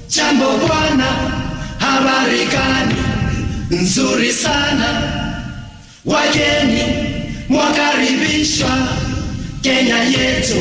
Jambo bwana, habari gani? Nzuri sana. Wageni mwakaribishwa Kenya yetu.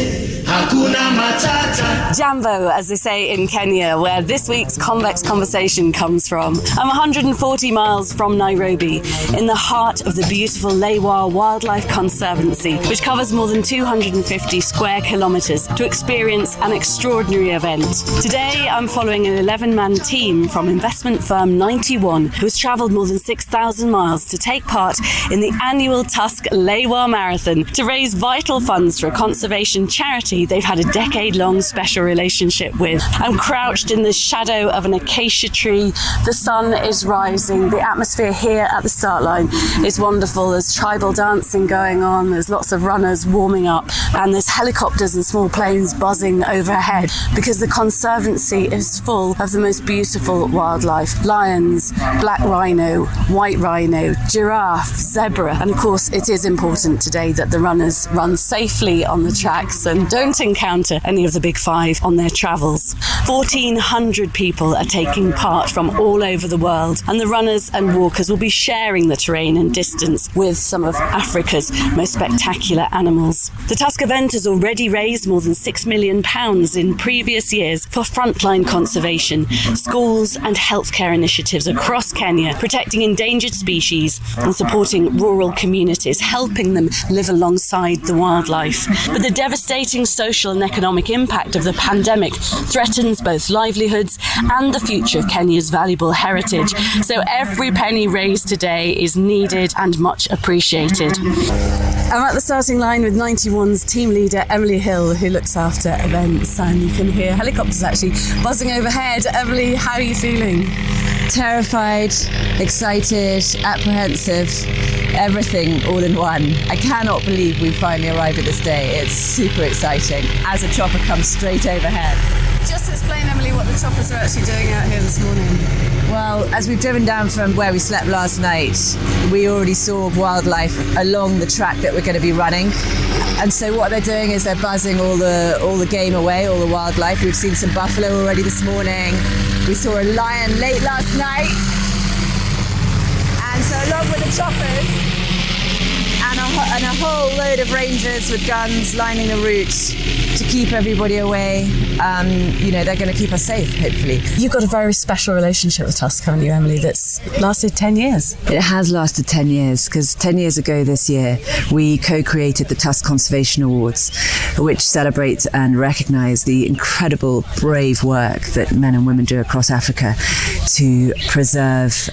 Hakuna matata. Jambo, as they say in Kenya, where this week's Convex Conversation comes from. I'm 140 miles from Nairobi, in the heart of the beautiful Lewa Wildlife Conservancy, which covers more than 250 square kilometres to experience an extraordinary event. Today, I'm following an 11-man team from investment firm 91, who has travelled more than 6,000 miles to take part in the annual Tusk Lewa Marathon to raise vital funds for a conservation charity they've had a decade-long special relationship with. I'm crouched in the shadow of an acacia tree. The sun is rising. The atmosphere here at the start line is wonderful. There's tribal dancing going on. There's lots of runners warming up, and there's helicopters and small planes buzzing overhead because the Conservancy is full of the most beautiful wildlife. Lions, black rhino, white rhino, giraffe, zebra. And of course, it is important today that the runners run safely on the tracks and don't encounter any of the big five on their travels. 1,400 people are taking part from all over the world, and the runners and walkers will be sharing the terrain and distance with some of Africa's most spectacular animals. The Tusk event has already raised more than £6 million in previous years for frontline conservation, schools and healthcare initiatives across Kenya, protecting endangered species and supporting rural communities, helping them live alongside the wildlife. But the devastating social and economic impact of the pandemic threatens both livelihoods and the future of Kenya's valuable heritage. So every penny raised today is needed and much appreciated. I'm at the starting line with 91's team leader, Emily Hill, who looks after events, and you can hear helicopters actually buzzing overhead. Emily, how are you feeling? Terrified, excited, apprehensive, everything all in one. I cannot believe we finally arrived at this day. It's super exciting as a chopper comes straight overhead. Just explain, Emily, what the choppers are actually doing out here this morning. Well, as we've driven down from where we slept last night, we already saw wildlife along the track that we're going to be running. And so what they're doing is they're buzzing all the game away, all the wildlife. We've seen some buffalo already this morning. We saw a lion late last night. And so along with the choppers and a whole load of rangers with guns lining the route to keep everybody away, they're going to keep us safe, hopefully. You've got a very special relationship with Tusk, haven't you, Emily, that's lasted 10 years? It has lasted 10 years, because 10 years ago this year, we co-created the Tusk Conservation Awards, which celebrate and recognise the incredible, brave work that men and women do across Africa to preserve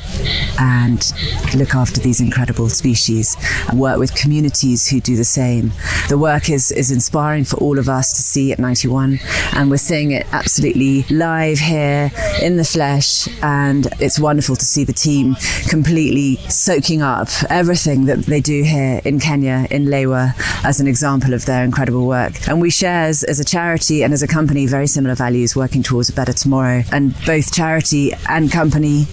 and look after these incredible species and work with communities who do the same. The work is inspiring for all of us to see at 91, and we're seeing it absolutely live here in the flesh, and it's wonderful to see the team completely soaking up everything that they do here in Kenya, in Lewa, as an example of their incredible work. And we share as a charity and as a company very similar values, working towards a better tomorrow. And both charity and company,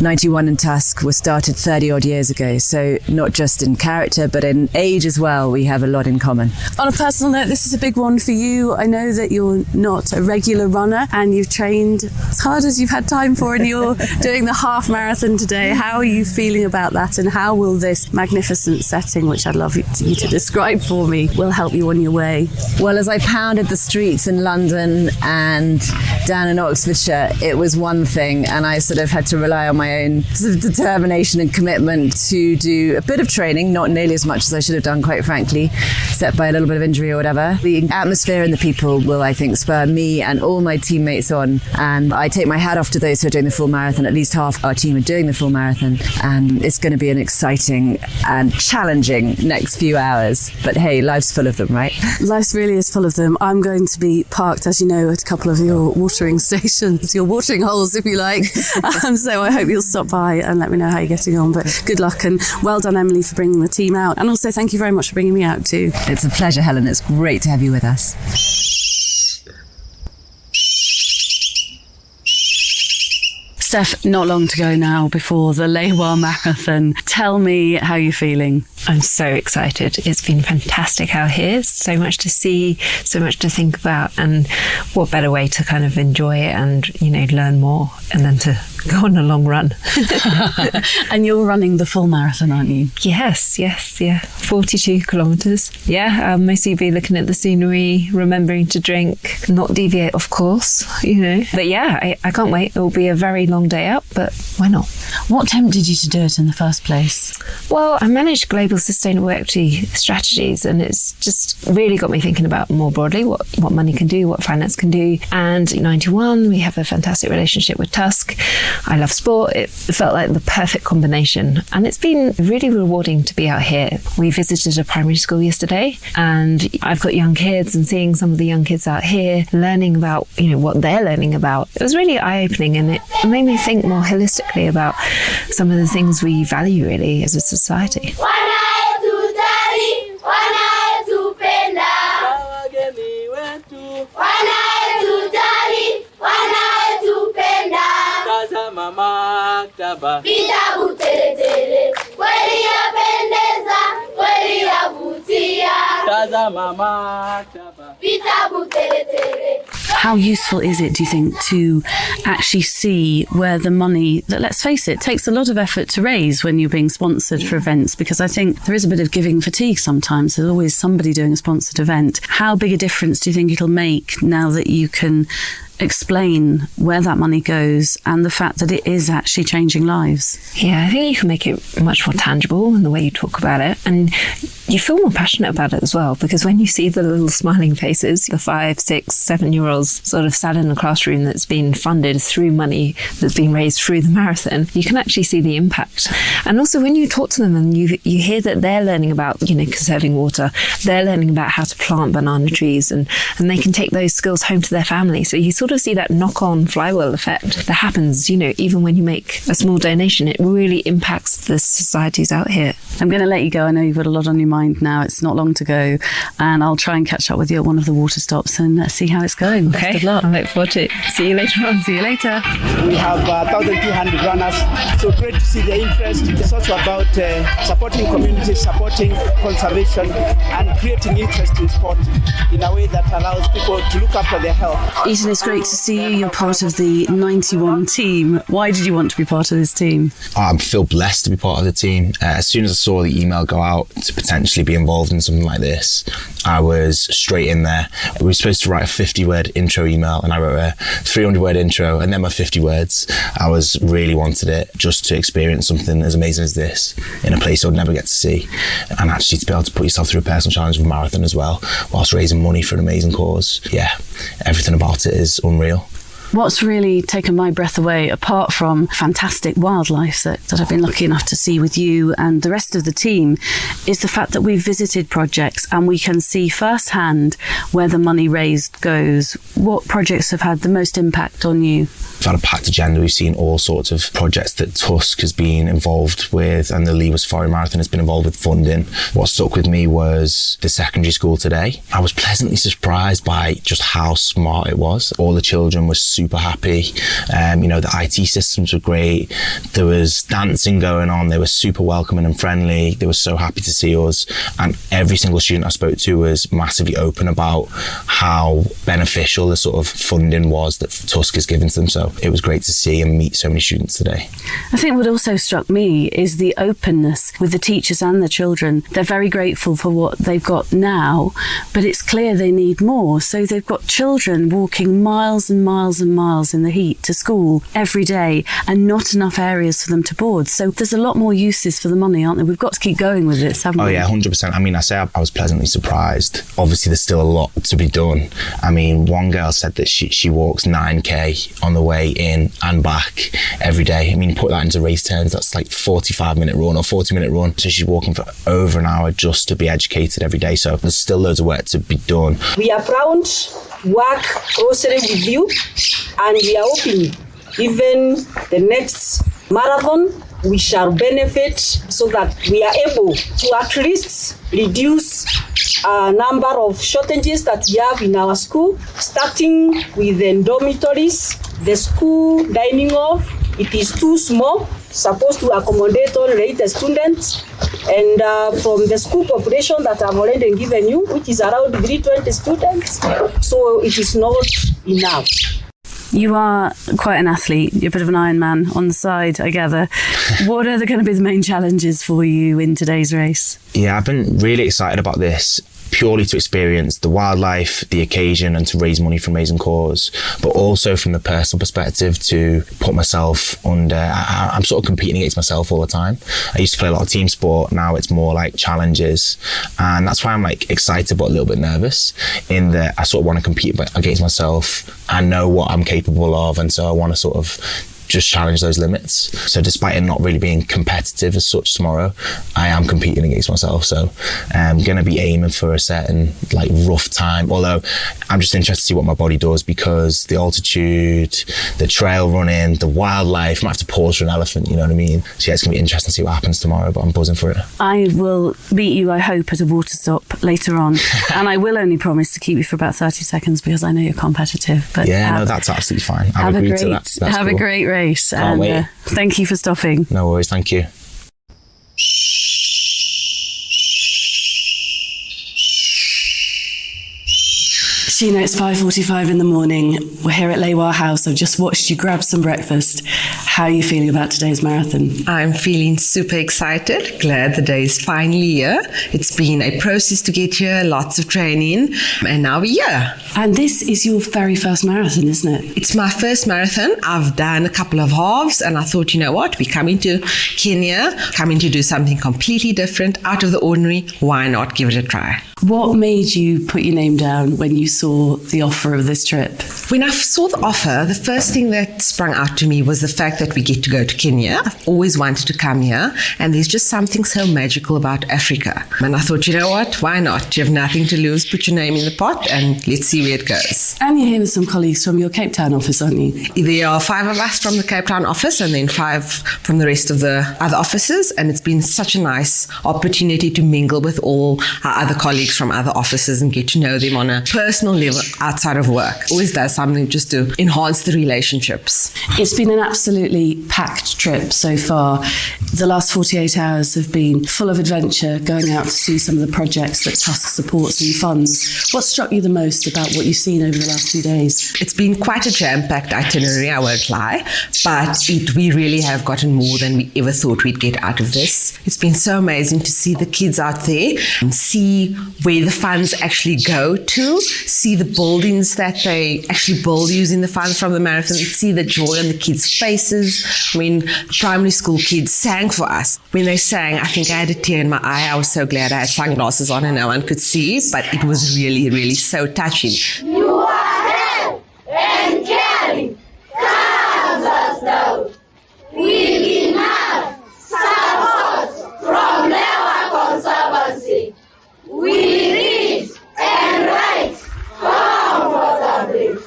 91 and Tusk, were started 30 odd years ago, so not just in character but in age as well, we have a lot in common. On a personal note, this is a big one for you. I know that you're not a regular runner and you've trained as hard as you've had time for, and you're doing the half marathon today. How are you feeling about that, and how will this magnificent setting, which I'd love you to describe for me, will help you on your way? Well, as I pounded the streets in London and down in Oxfordshire, it was one thing, and I sort of had to rely on my own sort of determination and commitment to do a bit of training, not nearly as much as I should have done, quite frankly, except by a little bit of injury or whatever. The atmosphere and the people will, I think, spur me and all my teammates on, and I take my hat off to those who are doing the full marathon. At least half our team are doing the full marathon, and it's going to be an exciting and challenging next few hours. But hey, life's full of them, right? Life really is full of them. I'm going to be parked, as you know, at a couple of your watering stations, your watering holes, if you like. So I hope you'll stop by and let me know how you're getting on. But good luck, and well done, Emily, for bringing the team out. And also thank you very much for bringing me out too. It's a pleasure, Helen. It's great to have you with us. Steph, not long to go now before the Lewa Marathon. Tell me how you're feeling. I'm so excited. It's been fantastic out here. So much to see, so much to think about, and what better way to kind of enjoy it and, learn more, and then to go on a long run. And you're running the full marathon, aren't you? Yes, yeah. 42 kilometres. Yeah, mostly be looking at the scenery, remembering to drink, not deviate, of course, But yeah, I can't wait. It will be a very long day out, but why not? What tempted you to do it in the first place? Well, I manage global sustainable equity strategies, and it's just really got me thinking about more broadly what money can do, what finance can do. And in 91, we have a fantastic relationship with Tusk. I love sport. It felt like the perfect combination, and it's been really rewarding to be out here. We visited a primary school yesterday, and I've got young kids, and seeing some of the young kids out here learning about what they're learning about, it was really eye-opening, and it made me think more holistically about some of the things we value really as a society. Vitabu tele kweli yapendeza, kweli yavutia. Tazama maktaba. Vitabu tele. How useful is it, do you think, to actually see where the money that, let's face it, takes a lot of effort to raise when you're being sponsored for events? Because I think there is a bit of giving fatigue sometimes. There's always somebody doing a sponsored event. How big a difference do you think it'll make now that you can explain where that money goes and the fact that it is actually changing lives? Yeah, I think you can make it much more tangible in the way you talk about it, and you feel more passionate about it as well, because when you see the little smiling faces, the 5, 6, 7-year-olds sort of sat in a classroom that's been funded through money that's been raised through the marathon, you can actually see the impact. And also when you talk to them and you hear that they're learning about conserving water, they're learning about how to plant banana trees, and they can take those skills home to their family. So you sort of see that knock-on flywheel effect that happens, even when you make a small donation, it really impacts the societies out here. I'm going to let you go. I know you've got a lot on your mind now. It's not long to go, and I'll try and catch up with you at one of the water stops and let's see how it's going. Okay. Best of luck. I look forward to it. See you later on. See you later. We have 1,200 runners, so great to see the interest. It's also about supporting communities, supporting conservation, and creating interest in sport in a way that allows people to look after their health. Ethan, it's great to see you. You're part of the 91 team. Why did you want to be part of this team? I feel blessed to be part of the team. As soon as I saw the email go out to potentially be involved in something like this, I was straight in there. We were supposed to write a 50-word intro email, and I wrote a 300-word intro and then my 50 words. I really wanted it just to experience something as amazing as this in a place I would never get to see, and actually to be able to put yourself through a personal challenge of a marathon as well, whilst raising money for an amazing cause. Yeah, everything about it is unreal. What's really taken my breath away, apart from fantastic wildlife that I've been lucky enough to see with you and the rest of the team, is the fact that we've visited projects and we can see firsthand where the money raised goes. What projects have had the most impact on you? We've had a packed agenda. We've seen all sorts of projects that Tusk has been involved with, and the Lewa Wildlife Marathon has been involved with funding. What stuck with me was the secondary school today. I was pleasantly surprised by just how smart it was. All the children were super happy. The IT systems were great. There was dancing going on. They were super welcoming and friendly. They were so happy to see us. And every single student I spoke to was massively open about how beneficial the sort of funding was that Tusk has given to them. So it was great to see and meet so many students today. I think what also struck me is the openness with the teachers and the children. They're very grateful for what they've got now, but it's clear they need more. So they've got children walking miles and miles and miles in the heat to school every day, and not enough areas for them to board. So there's a lot more uses for the money, aren't there? We've got to keep going with this, haven't we? Oh yeah, 100%. I mean, I say I was pleasantly surprised. Obviously there's still a lot to be done. I mean, one girl said that she walks 9k on the way in and back every day. I mean, put that into race terms, that's like 45-minute run or 40-minute run. So she's walking for over an hour just to be educated every day. So there's still loads of work to be done. We are proud to work closely with you, and we are hoping even the next marathon we shall benefit, so that we are able to at least reduce a number of shortages that we have in our school, starting with the dormitories. The school dining hall, it is too small, supposed to accommodate all the students. And from the school population that I've already given you, which is around 320 students, so it is not enough. You are quite an athlete. You're a bit of an Ironman on the side, I gather. What are going to be the main challenges for you in today's race? Yeah, I've been really excited about this, purely to experience the wildlife, the occasion, and to raise money for an amazing cause, but also from the personal perspective to put myself under, I'm sort of competing against myself all the time. I used to play a lot of team sport, now it's more like challenges, and that's why I'm like excited but a little bit nervous, in that I sort of want to compete against myself. I know what I'm capable of, and so I want to sort of just challenge those limits. So despite it not really being competitive as such tomorrow, I am competing against myself. So I'm going to be aiming for a certain like rough time, although I'm just interested to see what my body does, because the altitude, the trail running, the wildlife, I might have to pause for an elephant, you know what I mean? So yeah, it's going to be interesting to see what happens tomorrow, but I'm buzzing for it. I will meet you, I hope, at a water stop later on. And I will only promise to keep you for about 30 seconds because I know you're competitive. But yeah, no, that's absolutely fine. I've agreed to that. That's have cool. a great race. And thank you for stopping. No worries, thank you. Sheena, it's 5:45 in the morning. We're here at Lewa House. I've just watched you grab some breakfast. How are you feeling about today's marathon? I'm feeling super excited. Glad the day is finally here. It's been a process to get here, lots of training, and now we're here. And this is your very first marathon, isn't it? It's my first marathon. I've done a couple of halves, and I thought, you know what? We're coming to Kenya, coming to do something completely different, out of the ordinary. Why not give it a try? What made you put your name down when you saw the offer of this trip? When I saw the offer, the first thing that sprung out to me was the fact that we get to go to Kenya. I've always wanted to come here, and there's just something so magical about Africa. And I thought, you know what? Why not? You have nothing to lose. Put your name in the pot, and let's see where it goes. And you're here with some colleagues from your Cape Town office, aren't you? There are 5 of us from the Cape Town office, and then 5 from the rest of the other offices. And it's been such a nice opportunity to mingle with all our other colleagues from other offices and get to know them on a personal level outside of work. Always does something just to enhance the relationships. It's been an absolutely packed trip so far. The last 48 hours have been full of adventure, going out to see some of the projects that Tusk supports and funds. What struck you the most about what you've seen over the last 2 days? It's been quite a jam-packed itinerary, I won't lie, but we really have gotten more than we ever thought we'd get out of this. It's been so amazing to see the kids out there and see where the funds actually go to, see the buildings that they actually build using the funds from the marathon, see the joy on the kids' faces. When primary school kids sang for us, when they sang, I think I had a tear in my eye. I was so glad I had sunglasses on and no one could see, but it was really, really so touching. You are held and caring, comes us down. We have support from Lewa Conservancy. We read and write comfortably.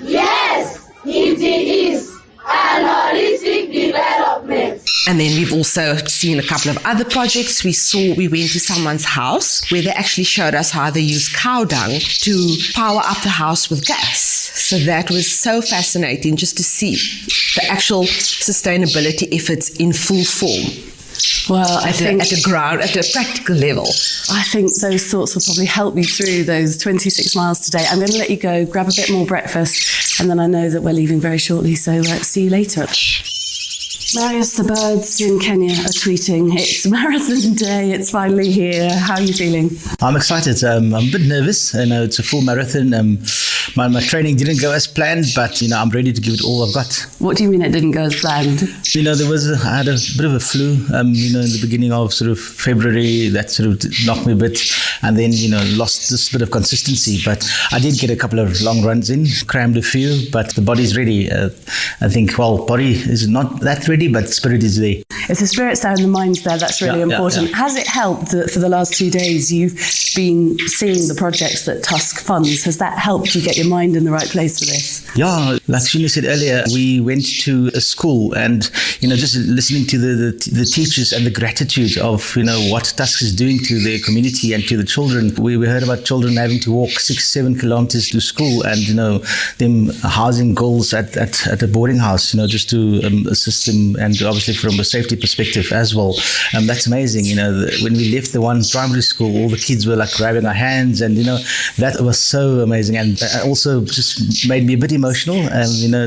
Yes, it is an holistic development. And then we've also seen a couple of other projects. We went to someone's house where they actually showed us how they use cow dung to power up the house with gas. So that was so fascinating just to see the actual sustainability efforts in full form. Well, I think at a practical level. I think those thoughts will probably help you through those 26 miles today. I'm going to let you go, grab a bit more breakfast, and then I know that we're leaving very shortly, so see you later. Marius, the birds in Kenya are tweeting, it's marathon day, it's finally here. How are you feeling? I'm excited. I'm a bit nervous. It's a full marathon. My training didn't go as planned, but I'm ready to give it all I've got. What do you mean it didn't go as planned? I had a bit of a flu, in the beginning of sort of February. That sort of knocked me a bit, and then lost this bit of consistency. But I did get a couple of long runs in, crammed a few, but the body's ready. I think, body is not that ready, but spirit is there. If the spirit's there and the mind's there, that's really important. Has it helped that for the last 2 days you've been seeing the projects that Tusk funds? Has that helped you get your mind in the right place for this? Yeah, like Sheena said earlier, we went to a school and, just listening to the teachers and the gratitude of, what Tusk is doing to their community and to the children. We heard about children having to walk 6-7 kilometers to school and, them housing girls at a boarding house, just to assist them, and obviously from a safety perspective as well. That's amazing. When we left the one primary school, all the kids were like grabbing our hands, and, that was so amazing. And also just made me a bit emotional,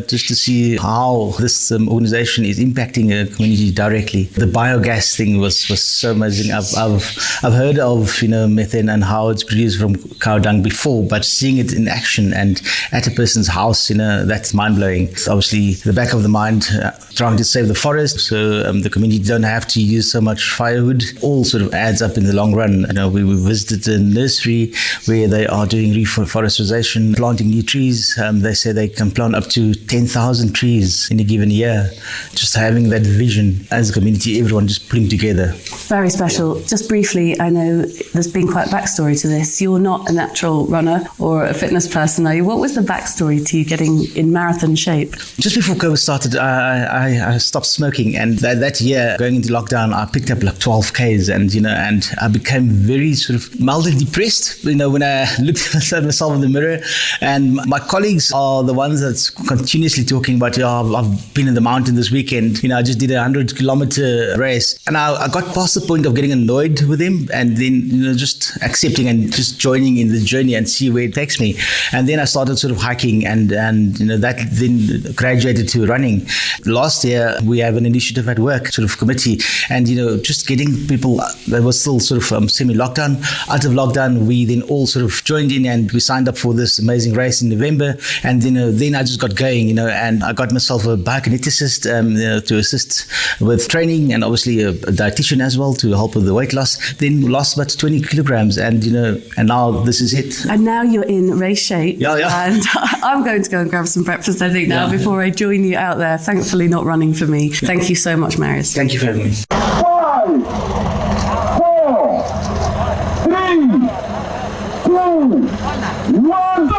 just to see how this organization is impacting a community directly. The biogas thing was so amazing. I've heard of methane and how it's produced from cow dung before, but seeing it in action and at a person's house, that's mind blowing. Obviously, the back of the mind, trying to save the forest, so the community don't have to use so much firewood. All sort of adds up in the long run. We visited a nursery where they are doing reforestation, planting new trees. They say they can plant up to 10,000 trees in a given year. Just having that vision as a community, everyone just pulling together. Very special. Just briefly, I know there's been quite a backstory to this. You're not a natural runner or a fitness person, are you? What was the backstory to you getting in marathon shape? Just before COVID started, I stopped smoking, and that year, going into lockdown, I picked up like 12 Ks, and I became very sort of mildly depressed, when I looked at myself in the mirror. And my colleagues are the ones that's continuously talking about, I've been in the mountain this weekend, I just did a 100-kilometer race. And I got past the point of getting annoyed with him, and then, just accepting and just joining in the journey and see where it takes me. And then I started sort of hiking, and that then graduated to running. Last year, we have an initiative at work, sort of committee, and, just getting people that was still sort of semi-lockdown. Out of lockdown, we then all sort of joined in, and we signed up for this amazing race in November. And, then I just got going, and I got myself a biokineticist to assist with training, and obviously a dietitian as well to help with the weight loss. Then lost about 20 kilograms, and now this is it. And now you're in race shape. Yeah. And I'm going to go and grab some breakfast, I think, now before I join you out there. Thankfully, not running for me. Thank you so much, Marius. Thank you for having me. 5, 4, 3, 2, 1.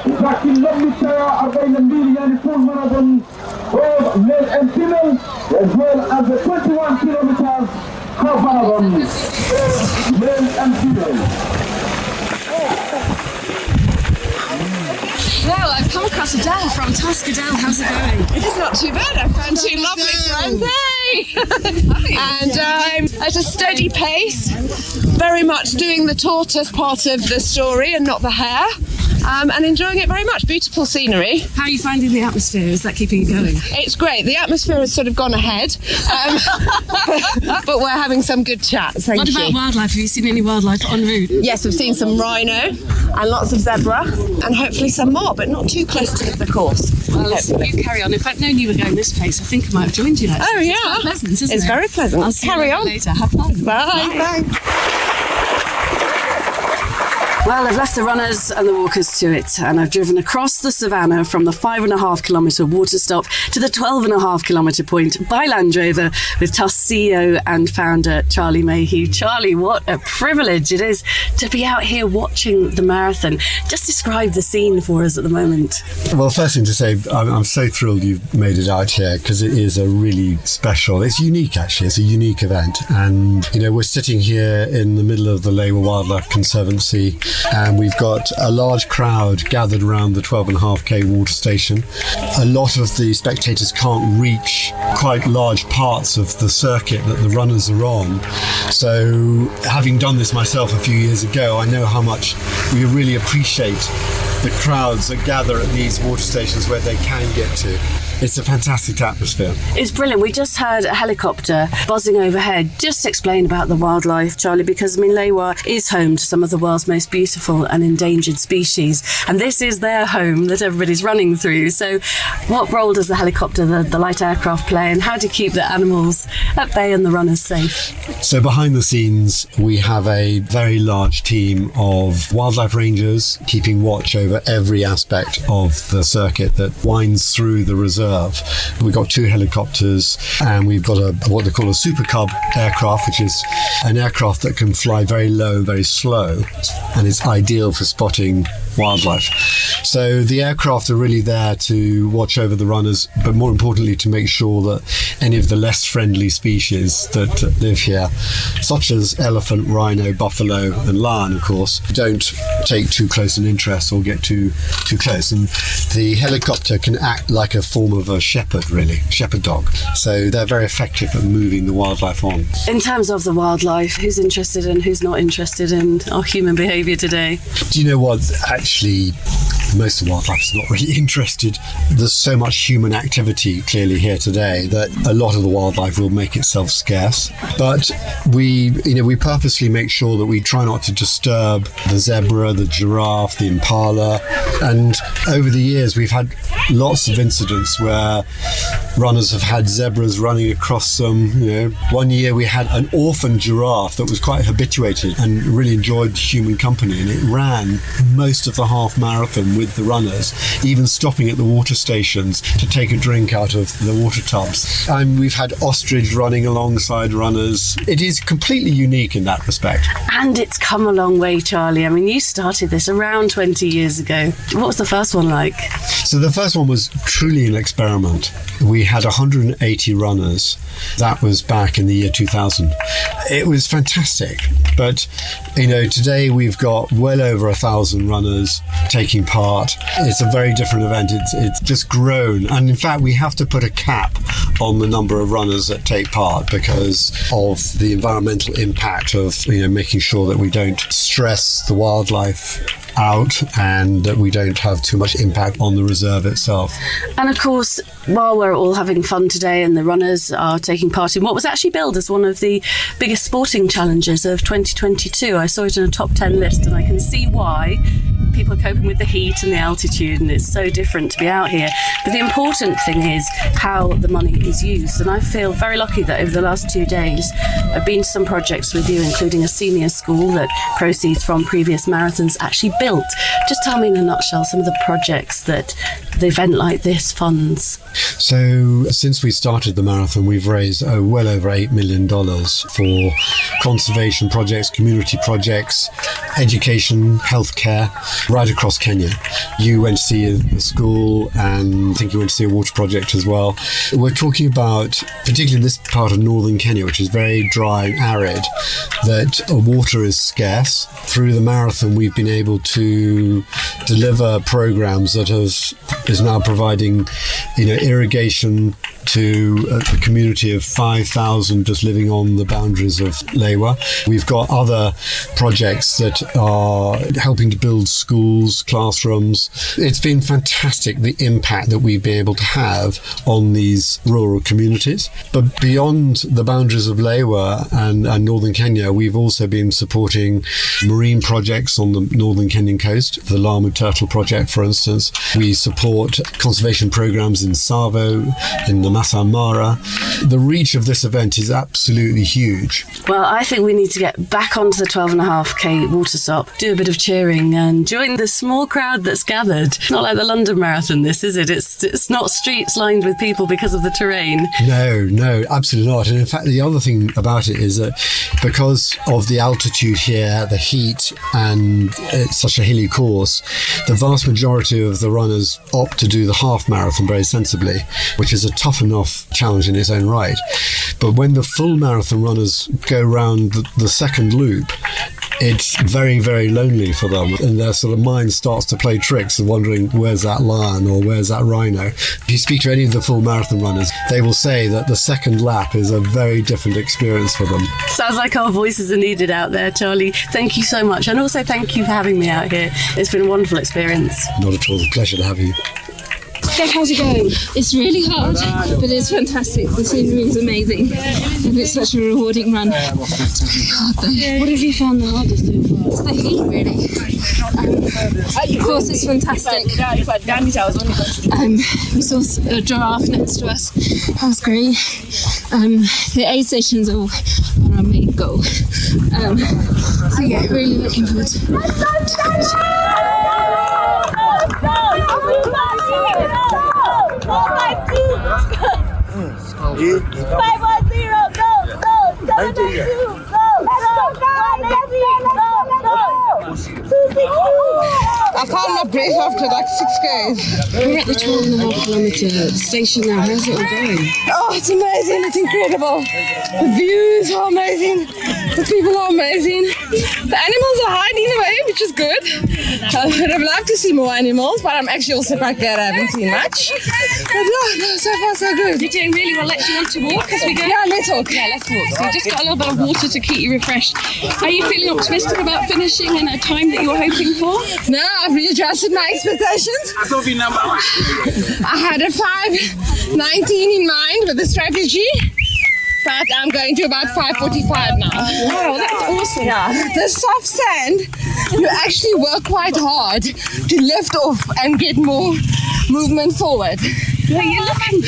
Za kilometer 42 yani full marathon, both male and female, as well as the 21 kilometers half marathon, male and female. Well, I've come across Adele from Tusk. Adele, how's it going? It is not too bad. I found two lovely friends. Hey! And I'm at a steady pace, very much doing the tortoise part of the story and not the hare. And enjoying it very much. Beautiful scenery. How are you finding the atmosphere? Is that keeping you going? It's great. The atmosphere has sort of gone ahead, but we're having some good chats. Thank you. What about wildlife? Have you seen any wildlife en route? Yes, we've seen some rhino and lots of zebra, and hopefully some more, but not too close to the course. Well, you carry on. If I'd known you were going this pace, I think I might have joined you. Oh, yeah. It's quite pleasant, isn't it? It's very pleasant. I'll see carry you on later. Have fun. Bye. Thanks. Well, I've left the runners and the walkers to it, and I've driven across the savannah from the 5.5 kilometre water stop to the 12.5 kilometre point by Land Rover with Tusk CEO and founder Charlie Mayhew. Charlie, what a privilege it is to be out here watching the marathon. Just describe the scene for us at the moment. Well, first thing to say, I'm so thrilled you've made it out here, because it is a really special, it's unique actually, it's a unique event. And, we're sitting here in the middle of the Lewa Wildlife Conservancy, and we've got a large crowd gathered around the 12.5k water station. A lot of the spectators can't reach quite large parts of the circuit that the runners are on. So having done this myself a few years ago, I know how much we really appreciate the crowds that gather at these water stations where they can get to. It's a fantastic atmosphere. It's brilliant. We just had a helicopter buzzing overhead. Just explain about the wildlife, Charlie, because Lewa is home to some of the world's most beautiful and endangered species, and this is their home that everybody's running through. So what role does the helicopter, the light aircraft play, and how do you keep the animals at bay and the runners safe? So behind the scenes, we have a very large team of wildlife rangers keeping watch over every aspect of the circuit that winds through the reserve reserve. We've got 2 helicopters, and we've got what they call a Super Cub aircraft, which is an aircraft that can fly very low, very slow, and it's ideal for spotting wildlife. So the aircraft are really there to watch over the runners, but more importantly to make sure that any of the less friendly species that live here, such as elephant, rhino, buffalo and lion, of course, don't take too close an interest or get too close. And the helicopter can act like a form of a shepherd, really, shepherd dog. So they're very effective at moving the wildlife on. In terms of the wildlife, who's interested and who's not interested in our human behaviour today? Do you know what? Actually, most of the wildlife is not really interested. There's so much human activity clearly here today that a lot of the wildlife will make itself scarce. But we purposely make sure that we try not to disturb the zebra, the giraffe, the impala. And over the years, we've had lots of incidents where runners have had zebras running across them. One year we had an orphan giraffe that was quite habituated and really enjoyed human company, and it ran most of the half marathon with the runners, even stopping at the water stations to take a drink out of the water tubs. And we've had ostrich running alongside runners. It is completely unique in that respect. And it's come a long way, Charlie. I mean, you started this around 20 years ago. What was the first one like? So the first one was truly an experiment. We had 180 runners. That was back in the year 2000. It was fantastic. But, today we've got well over 1,000 runners taking part. It's a very different event. It's just grown. And in fact, we have to put a cap on the number of runners that take part because of the environmental impact of, making sure that we don't stress the wildlife out and that we don't have too much impact on the reserve itself. And of course, while we're all having fun today and the runners are taking part in what was actually billed as one of the biggest sporting challenges of 2022, I saw it in a top 10 list, and I can see why. People are coping with the heat and the altitude, and it's so different to be out here. But the important thing is how the money is used, and I feel very lucky that over the last 2 days I've been to some projects with you, including a senior school that proceeds from previous marathons actually built. Just tell me in a nutshell some of the projects that the event like this funds. So since we started the marathon, we've raised well over $8 million for conservation projects, community projects, education, healthcare, right across Kenya. You went to see a school, and I think you went to see a water project as well. We're talking about, particularly in this part of northern Kenya, which is very dry and arid, that water is scarce. Through the marathon, we've been able to deliver programs that is now providing, irrigation to a community of 5,000 just living on the boundaries of Lewa. We've got other projects that are helping to build schools, classrooms. It's been fantastic, the impact that we've been able to have on these rural communities. But beyond the boundaries of Lewa and northern Kenya, we've also been supporting marine projects on the northern Kenyan coast, the Lamu Turtle Project, for instance. We support conservation programs in Savo, in the Masai Mara. The reach of this event is absolutely huge. Well, I think we need to get back onto the 12.5k water stop, do a bit of cheering and join the small crowd that's gathered. Not like the London Marathon, this, is it? It's not streets lined with people because of the terrain. No, absolutely not. And in fact, the other thing about it is that because of the altitude here, the heat, and it's such a hilly course, the vast majority of the runners opt to do the half marathon very sensibly, which is a tough enough challenge in its own right. But when the full marathon runners go round the second loop, it's very, very lonely for them, and their sort of mind starts to play tricks and wondering, where's that lion or where's that rhino? If you speak to any of the full marathon runners, they will say that the second lap is a very different experience for them. Sounds like our voices are needed out there, Charlie. Thank you so much, and also thank you for having me out here. It's been a wonderful experience. Not at all. A pleasure to have you. Steph, how's it going? It's really hard, but it's fantastic. The scenery is amazing, and it's such a rewarding run. It's really hard though. What have you found the hardest so far? It's the heat, really. The course is fantastic. We saw a giraffe next to us. That was great. The aid stations are our main goal. So yeah, really looking forward to it. 510, go, 792, go, 262. I found my breath after like 6 Ks. We're at the 12.5 kilometre station now. How's it all going? Oh, it's amazing. It's incredible. The views are amazing. The people are amazing. The animals are hiding away, which is good. I would have loved to see more animals, but I'm actually also quite glad I haven't seen much. But no, so far so good. You're doing really well. Let's you want to walk as we go? Yeah, let's walk. Yeah, let's walk. So you just got a little bit of water to keep you refreshed. Are you feeling optimistic about finishing in a time that you were hoping for? No, I've readjusted my expectations. I had a 5:19 in mind with the strategy, but I'm going to about 5:45 now. Wow, that's awesome. Yeah, the soft sand, you actually work quite hard to lift off and get more movement forward. Yeah, you look, in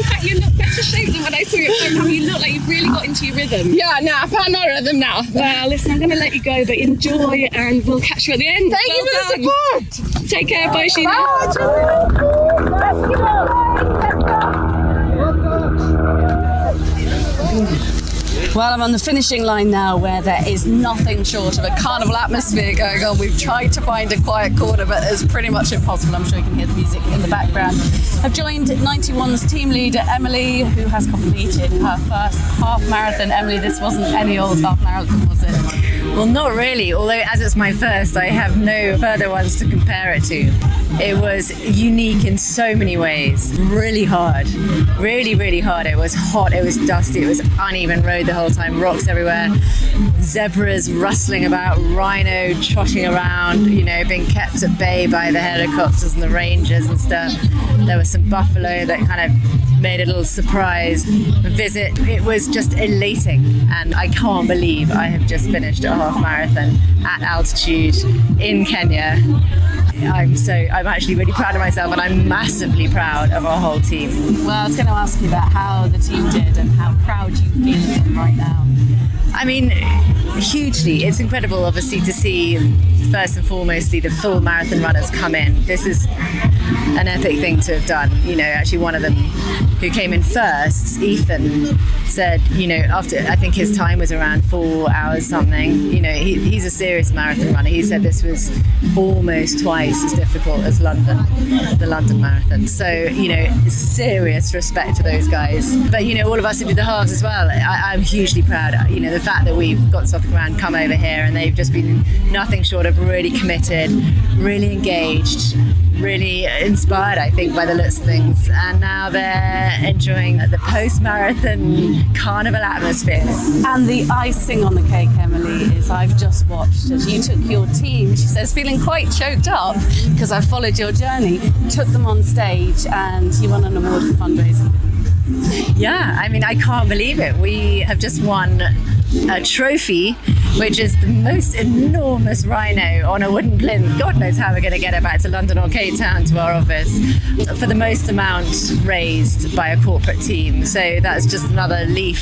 fact, you look better shape than when I saw you at home. You look like you've really got into your rhythm. Yeah, no, I found my rhythm now. Well, listen, I'm going to let you go, but enjoy, and we'll catch you at the end. Thank you for the support. Take care. Bye, Sheena. Well, I'm on the finishing line now where there is nothing short of a carnival atmosphere going on. We've tried to find a quiet corner, but it's pretty much impossible. I'm sure you can hear the music in the background. I've joined 91's team leader, Emily, who has completed her first half marathon. Emily, this wasn't any old half marathon, was it? Well, not really, although as it's my first, I have no further ones to compare it to. It was unique in so many ways. Really hard. Really, really hard. It was hot, it was dusty, it was uneven road the whole time, rocks everywhere, zebras rustling about, rhino trotting around, you know, being kept at bay by the helicopters and the rangers and stuff. There was some buffalo that kind of made a little surprise visit. It was just elating, and I can't believe I have just finished a half marathon at altitude in Kenya. I'm actually really proud of myself, and I'm massively proud of our whole team. Well, I was going to ask you about how the team did and how proud you feel of them right now. I mean, hugely. It's incredible, obviously, to see first and foremostly the full marathon runners come in. This is an epic thing to have done. You know, actually one of them who came in first, Ethan, said, you know, after, I think his time was around 4 hours something, you know, he's a serious marathon runner. He said this was almost twice as difficult as the London Marathon. So, you know, serious respect to those guys. But, you know, all of us who did the halves as well, I'm hugely proud. You know, the fact that we've got South Grand come over here and they've just been nothing short of really committed, really engaged, really inspired, I think, by the looks of things. And now they're enjoying the post-marathon carnival atmosphere. And the icing on the cake, Emily, is I've just watched as you took your team, she says, feeling quite choked up because I followed your journey, took them on stage and you won an award for fundraising. Yeah, I mean, I can't believe it. We have just won a trophy, which is the most enormous rhino on a wooden plinth. God knows how we're going to get it back to London or Cape Town to our office, for the most amount raised by a corporate team. So that's just another leaf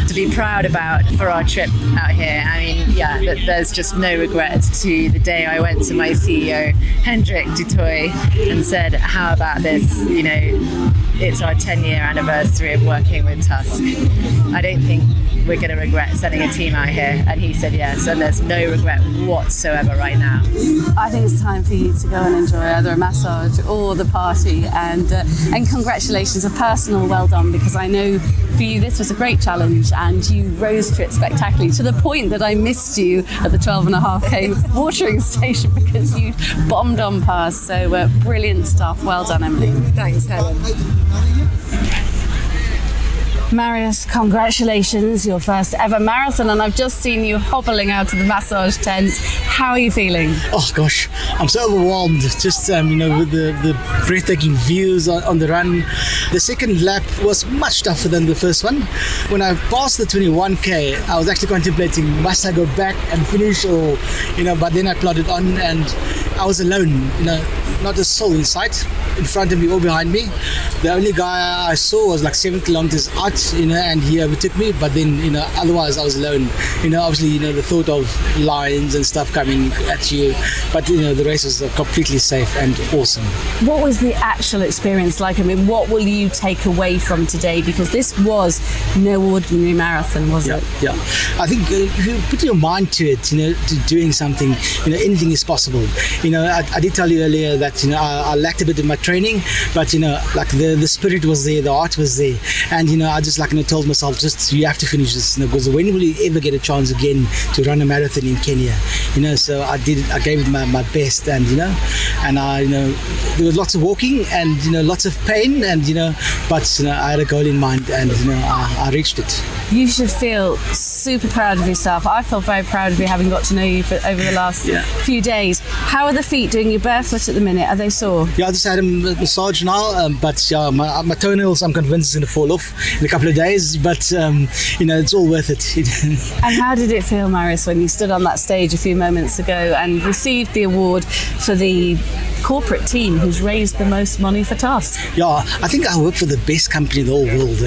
to be proud about for our trip out here. I mean, yeah, there's just no regrets to the day I went to my CEO, Hendrik Dutoy, and said, how about this? You know, it's our 10-year anniversary of working with Tusk. I don't think we're going to regret sending a team out here. And he said yes, and there's no regret whatsoever right now. I think it's time for you to go and enjoy either a massage or the party, and congratulations, a personal well done, because I know for you this was a great challenge and you rose to it spectacularly, to the point that I missed you at the 12.5k watering station because you bombed on past. So brilliant stuff. Well done, Emily. Thanks, Helen. Marius, congratulations, your first ever marathon, and I've just seen you hobbling out of the massage tent. How are you feeling? Oh gosh, I'm so overwhelmed. Just you know, with the breathtaking views on the run. The second lap was much tougher than the first one. When I passed the 21k, I was actually contemplating, must I go back and finish, or you know, but then I plodded on and I was alone, you know, not a soul in sight, in front of me or behind me. The only guy I saw was like 7 kilometers out, you know, and he overtook me, but then, you know, otherwise I was alone. You know, obviously, you know, the thought of lions and stuff coming at you, but you know, the race was completely safe and awesome. What was the actual experience like? I mean, what will you take away from today? Because this was no ordinary marathon, was it? Yeah. I think if you put your mind to it, to doing something, anything is possible. I did tell you earlier that, I lacked a bit in my training, but, like the spirit was there, the heart was there. And, I just told myself, you have to finish this, because when will you ever get a chance again to run a marathon in Kenya? So I gave it my best, and, there was lots of walking and, lots of pain, and, but, I had a goal in mind, and, I reached it. You should feel super proud of yourself. I feel very proud of you, having got to know you over the last few days. How are the feet doing? You're barefoot at the minute. Are they sore? Yeah, I just had a massage now, but my toenails, I'm convinced, is going to fall off in a couple of days, but it's all worth it. And how did it feel, Marius, when you stood on that stage a few moments ago and received the award for the corporate team who's raised the most money for Tusk? Yeah, I think I work for the best company in the whole world.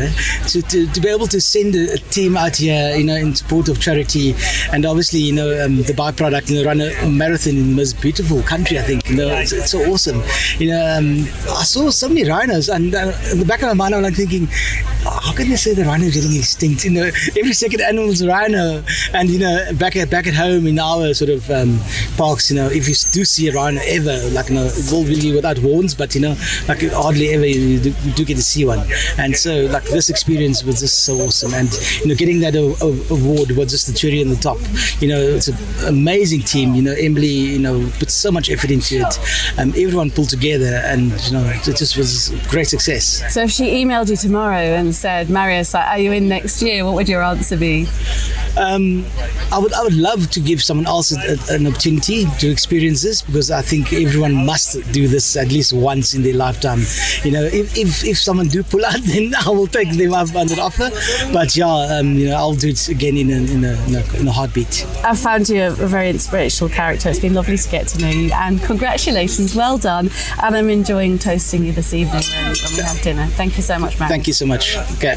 To be able to send a team out here, in support of charity, and obviously, the byproduct, run a marathon in the most beautiful country, I think. It's so awesome. I saw so many rhinos, and in the back of my mind, I'm like thinking, how can they say the rhino is getting extinct? Every second animal is a rhino, and back at home in our sort of parks, if you do see a rhino ever, it will be without horns, but hardly ever you do get to see one. And so this experience was just so awesome, and getting that award was just the cherry on the top. It's an amazing team. Emily put so much effort into it. Everyone pulled together, and it just was a great success. So if she emailed you tomorrow and said, Marius, are you in next year, what would your answer be? I would love to give someone else an opportunity to experience this, because I think everyone must do this at least once in their lifetime. If someone do pull out, then I will take them up on an offer. But I'll do it again in a heartbeat. I've found you a very inspirational character. It's been lovely to get to know you, and congratulations, well done. And I'm enjoying toasting you this evening when we have dinner. Thank you so much, Marius. Thank you so much. Okay.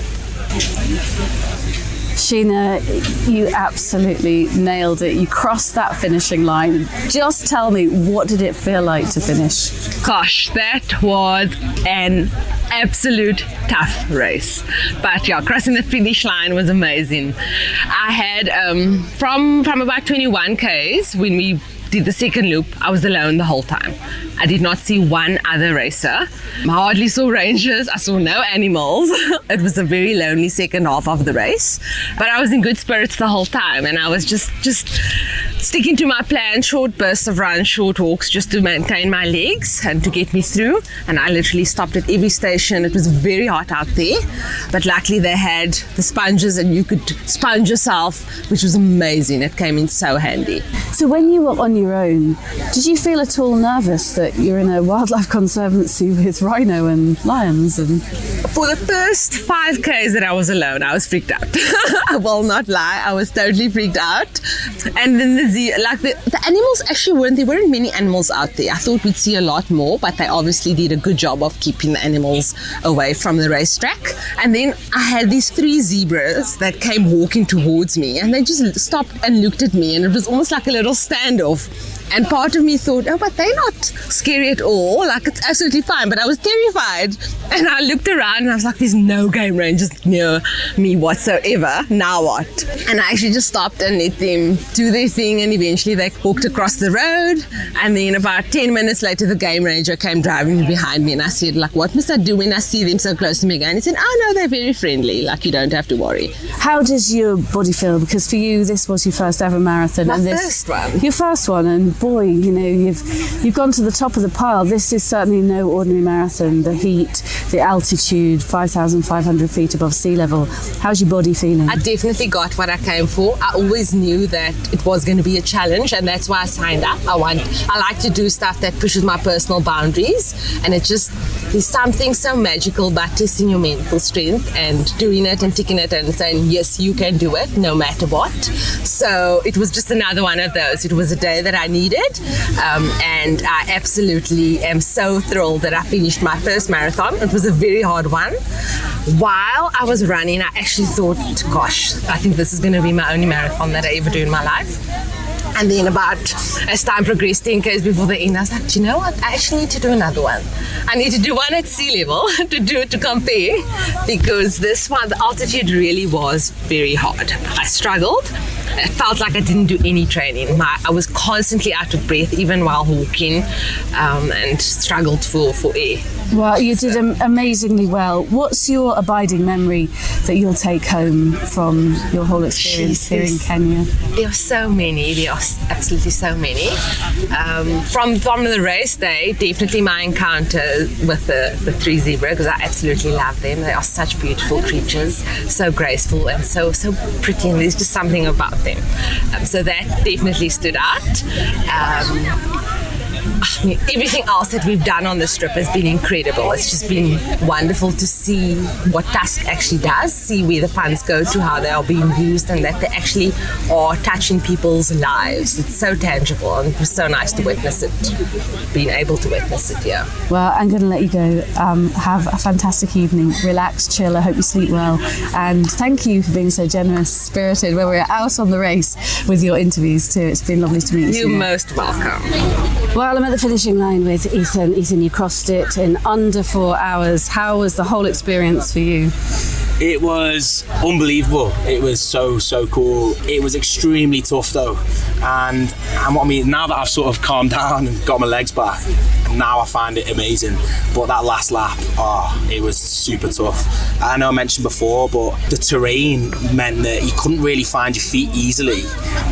Sheena, you absolutely nailed it. You crossed that finishing line. Just tell me, what did it feel like to finish? Gosh, that was an absolute tough race. But crossing the finish line was amazing. I had, from about 21 Ks, when we did the second loop, I was alone the whole time. I did not see one other racer. I hardly saw rangers. I saw no animals. It was a very lonely second half of the race. But I was in good spirits the whole time, and I was just sticking to my plan, short bursts of runs, short walks, just to maintain my legs and to get me through. And I literally stopped at every station. It was very hot out there, but luckily they had the sponges and you could sponge yourself, which was amazing. It came in so handy. So when you were on your own, did you feel at all nervous that you're in a wildlife conservancy with rhino and lions? And for the first 5Ks that I was alone, I was freaked out. I will not lie, I was totally freaked out. And then the animals actually there weren't many animals out there. I thought we'd see a lot more, but they obviously did a good job of keeping the animals away from the racetrack. And then I had these 3 zebras that came walking towards me, and they just stopped and looked at me, and it was almost like a little standoff. And part of me thought, but they're not scary at all. It's absolutely fine. But I was terrified. And I looked around and I was like, there's no game rangers near me whatsoever. Now what? And I actually just stopped and let them do their thing. And eventually they walked across the road. And then about 10 minutes later, the game ranger came driving behind me. And I said, what must I do when I see them so close to me again? And he said, oh no, they're very friendly. You don't have to worry. How does your body feel? Because for you, this was your first ever marathon. First one. Your first one. And boy, you've gone to the top of the pile. This is certainly no ordinary marathon. The heat, the altitude, 5,500 feet above sea level. How's your body feeling? I definitely got what I came for. I always knew that it was going to be a challenge, and that's why I signed up. I like to do stuff that pushes my personal boundaries, and there's something so magical about testing your mental strength and doing it and ticking it and saying, yes, you can do it no matter what. So it was just another one of those. It was a day that I needed, and I absolutely am so thrilled that I finished my first marathon. It was a very hard one. While I was running, I actually thought, gosh, I think this is going to be my only marathon that I ever do in my life. And then as time progressed, 10 k's before the end, I was like, do you know what? I actually need to do another one. I need to do one at sea level to compare, because this one, the altitude really was very hard. I struggled. It felt like I didn't do any training. I was constantly out of breath, even while walking, and struggled for air. Well, you did amazingly well. What's your abiding memory that you'll take home from your whole experience here in Kenya? There are so many. There are absolutely so many. From the race day, definitely my encounter with the 3 zebra, because I absolutely love them. They are such beautiful creatures, so graceful and so pretty, and there's just something about them. So that definitely stood out. I mean, everything else that we've done on this trip has been incredible. It's just been wonderful to see what Tusk actually does, see where the funds go to, how they are being used, and that they actually are touching people's lives. It's so tangible, and it was so nice to witness it, being able to witness it here. Well, I'm going to let you go. Have a fantastic evening. Relax, chill. I hope you sleep well. And thank you for being so generous, spirited, when we're out on the race with your interviews too. It's been lovely to meet you. You're most welcome. Well, I'm at the finishing line with Ethan. Ethan, you crossed it in under 4 hours. How was the whole experience for you? It was unbelievable. It was so cool. It was extremely tough though, and what I mean, now that I've sort of calmed down and got my legs back, now I find it amazing. But that last lap, it was super tough. I know I mentioned before, but the terrain meant that you couldn't really find your feet easily,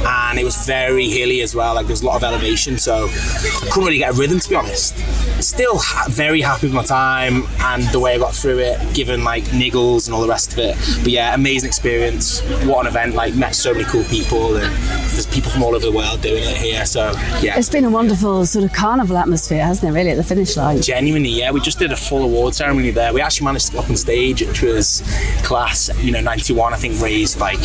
and it was very hilly as well. Like, there was a lot of elevation, so I couldn't really get a rhythm, to be honest. Still very happy with my time and the way I got through it, given like niggles and all the rest of it. But yeah, amazing experience. What an event! Like, met so many cool people, and there's people from all over the world doing it here. So yeah, it's been a wonderful sort of carnival atmosphere, hasn't it? Really, at the finish line. Genuinely, yeah. We just did a full award ceremony there. We actually managed to get up on stage, which was class. 91, I think, raised like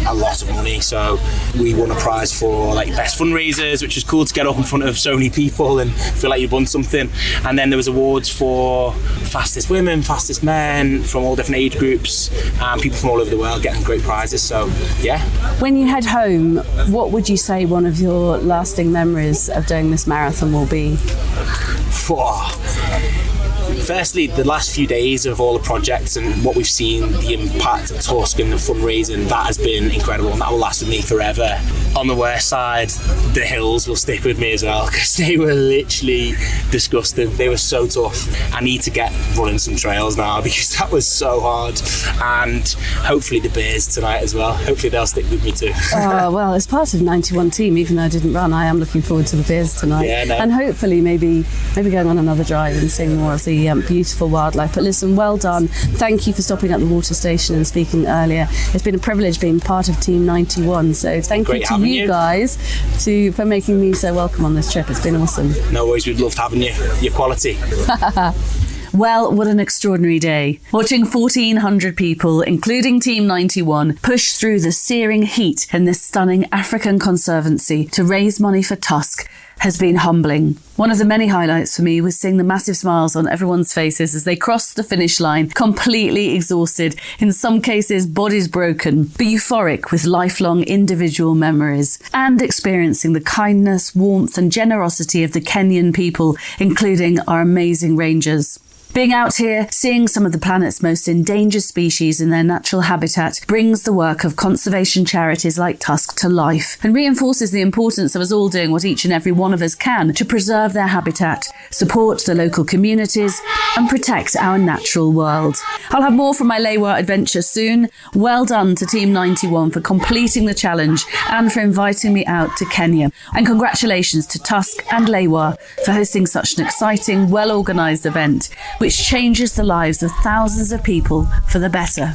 a lot of money. So we won a prize for like best fundraisers, which was cool to get up in front of so many people and feel like you've won something. And then there was awards for fastest women, fastest men, from all different age groups, and people from all over the world getting great prizes. So yeah. When you head home, what would you say one of your lasting memories of doing this marathon will be? Firstly, the last few days of all the projects and what we've seen, the impact of Tusk and the fundraising, that has been incredible, and that will last with me forever. On the worst side, the hills will stick with me as well, because they were literally disgusting. They were so tough. I need to get running some trails now, because that was so hard. And hopefully the bears tonight as well. Hopefully they'll stick with me too. Well, as part of 91 team, even though I didn't run, I am looking forward to the bears tonight. Yeah, no. And hopefully maybe going on another drive and seeing more of the beautiful wildlife. But listen, well done. Thank you for stopping at the water station and speaking earlier. It's been a privilege being part of Team 91. So thank you to you guys for making me so welcome on this trip. It's been awesome. No worries, we've loved having you. Your quality. Well, what an extraordinary day. Watching 1,400 people, including Team 91, push through the searing heat in this stunning African conservancy to raise money for Tusk has been humbling. One of the many highlights for me was seeing the massive smiles on everyone's faces as they crossed the finish line, completely exhausted, in some cases bodies broken, but euphoric with lifelong individual memories, and experiencing the kindness, warmth and generosity of the Kenyan people, including our amazing rangers. Being out here, seeing some of the planet's most endangered species in their natural habitat brings the work of conservation charities like Tusk to life and reinforces the importance of us all doing what each and every one of us can to preserve their habitat, support the local communities and protect our natural world. I'll have more from my Lewa adventure soon. Well done to Team 91 for completing the challenge and for inviting me out to Kenya. And congratulations to Tusk and Lewa for hosting such an exciting, well-organised event, which changes the lives of thousands of people for the better.